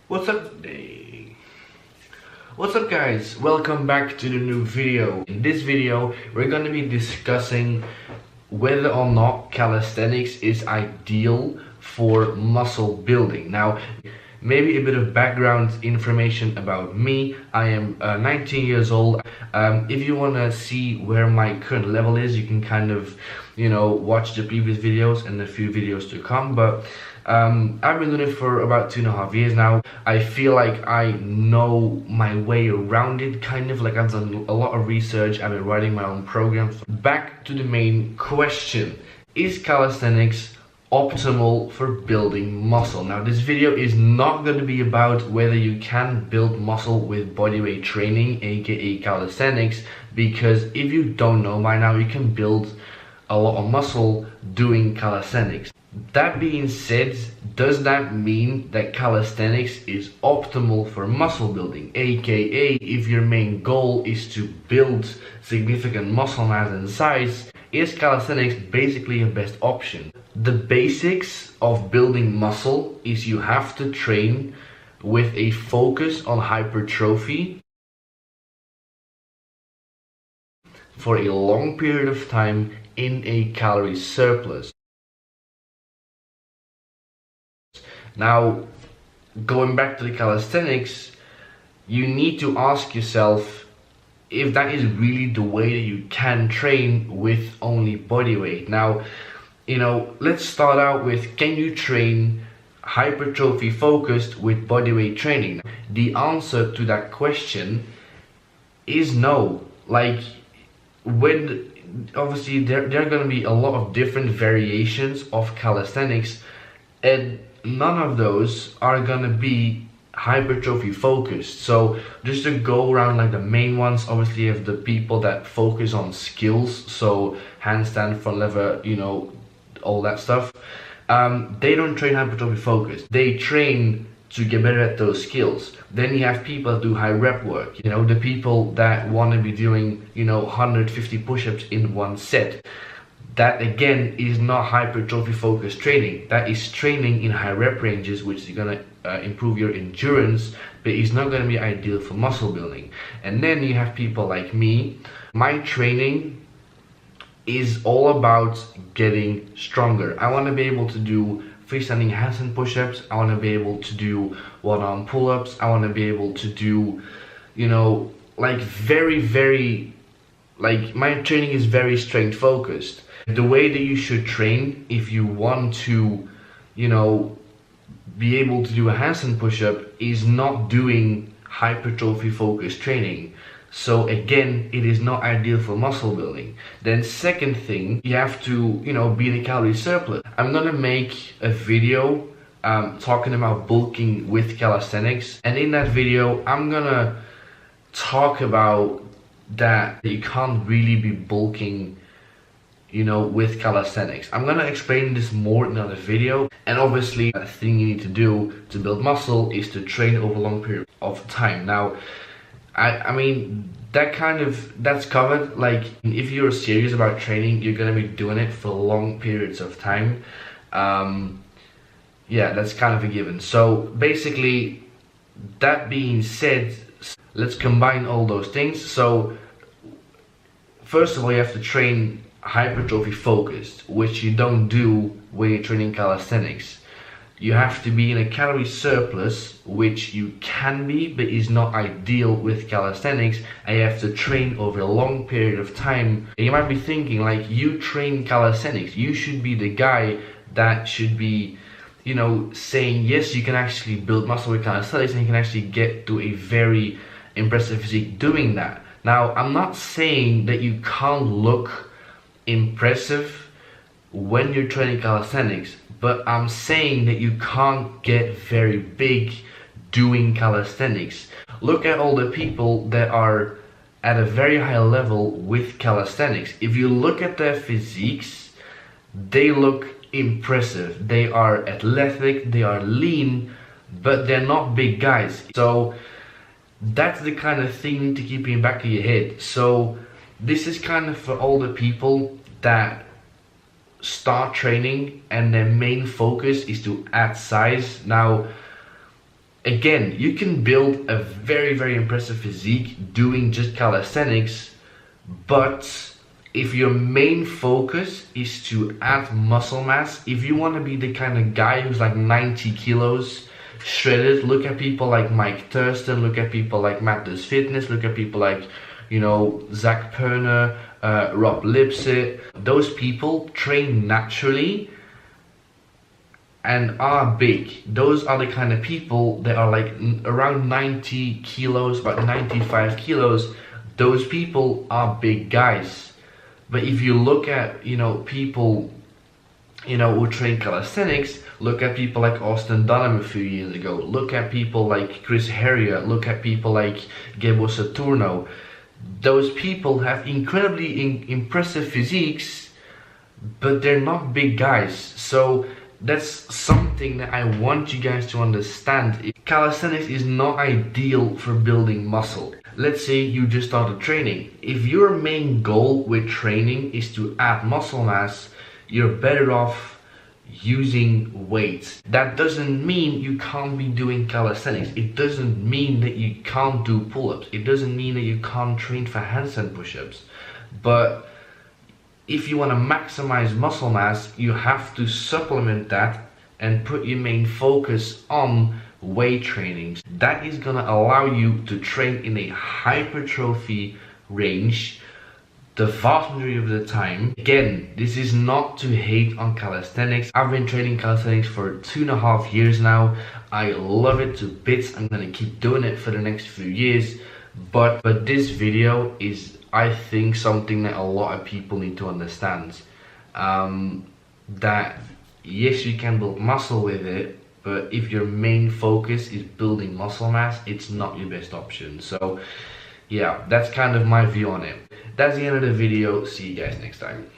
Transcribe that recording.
What's up? Hey. What's up guys? Welcome back to the new video. In this video we're going to be discussing whether or not calisthenics is ideal for muscle building. Now, maybe a bit of background information about me. I am 19 years old. If you want to see where my current level is, you can kind of, watch the previous videos and a few videos to come. But I've been doing it for about 2.5 years now. I feel like I know my way around it, kind of like I've done a lot of research. I've been writing my own programs. Back to the main question: is calisthenics optimal for building muscle? Now, this video is not going to be about whether you can build muscle with bodyweight training, aka calisthenics, because if you don't know by now, you can build a lot of muscle doing calisthenics. That being said, does that mean that calisthenics is optimal for muscle building? AKA, if your main goal is to build significant muscle mass and size, is calisthenics basically your best option? The basics of building muscle is you have to train with a focus on hypertrophy for a long period of time in a calorie surplus. Now, going back to the calisthenics, you need to ask yourself if that is really the way that you can train with only body weight. Now, let's start out with, can you train hypertrophy focused with bodyweight training? The answer to that question is no. Obviously there are going to be a lot of different variations of calisthenics, and none of those are going to be hypertrophy focused. So just to go around like the main ones, obviously you have the people that focus on skills, so handstand, front lever, all that stuff. They don't train hypertrophy focused. They train to get better at those skills. Then you have people that do high rep work, the people that want to be doing 150 push-ups in one set. That again is not hypertrophy focused training. That is training in high rep ranges, which is going to improve your endurance, but it's not going to be ideal for muscle building. And then you have people like me. My training is all about getting stronger. I want to be able to do freestanding handstand push-ups. I want to be able to do one-arm pull-ups. I want to be able to do, my training is very strength focused. The way that you should train if you want to, be able to do a handstand push-up is not doing hypertrophy focused training. So again, it is not ideal for muscle building. Then second thing, you have to, be in a calorie surplus. I'm gonna make a video talking about bulking with calisthenics, and in that video, I'm gonna talk about that you can't really be bulking with calisthenics. I'm gonna explain this more in another video. And obviously, the thing you need to do to build muscle is to train over a long period of time. Now, I mean, that's covered. Like, if you're serious about training, you're gonna be doing it for long periods of time. Yeah, that's kind of a given. So basically, that being said, let's combine all those things. So first of all, you have to train hypertrophy focused, which you don't do when you're training calisthenics. You have to be in a calorie surplus, which you can be, but is not ideal with calisthenics, and you have to train over a long period of time. And you might be thinking, like, you train calisthenics, you should be the guy that should be, saying, yes, you can actually build muscle with calisthenics, and you can actually get to a very impressive physique doing that. Now, I'm not saying that you can't look impressive when you're training calisthenics, but I'm saying that you can't get very big doing calisthenics. Look at all the people that are at a very high level with calisthenics. If you look at their physiques, they look impressive. They are athletic, they are lean, but they're not big guys. So that's the kind of thing you need to keep in the back of your head. So this is kind of for all the people that start training and their main focus is to add size. Now, Again, you can build a very impressive physique doing just calisthenics, but if your main focus is to add muscle mass, if you want to be the kind of guy who's like 90 kilos shredded, look at people like Mike Thurston, look at people like Matt Does Fitness, look at people like, you know, Zach Perner, Rob Lipsett. Those people train naturally and are big. Those are the kind of people that are like around 90 kilos, about 95 kilos. Those people are big guys. But if you look at, you know, people, you know, who train calisthenics, look at people like Austin Dunham a few years ago, look at people like Chris Harrier, look at people like Gabo Saturno. Those people have incredibly impressive physiques, but they're not big guys. So that's something that I want you guys to understand. Calisthenics is not ideal for building muscle. Let's say you just started training. If your main goal with training is to add muscle mass, you're better off using weights. That doesn't mean you can't be doing calisthenics. It doesn't mean that you can't do pull-ups. It doesn't mean that you can't train for handstand push-ups. But if you want to maximize muscle mass, you have to supplement that and put your main focus on weight training. That is gonna allow you to train in a hypertrophy range the vast majority of the time. Again, this is not to hate on calisthenics. I've been training calisthenics for 2.5 years now. I love it to bits. I'm gonna keep doing it for the next few years. But this video is, I think, something that a lot of people need to understand. That yes, you can build muscle with it, but if your main focus is building muscle mass, it's not your best option. So yeah, that's kind of my view on it. That's the end of the video. See you guys next time.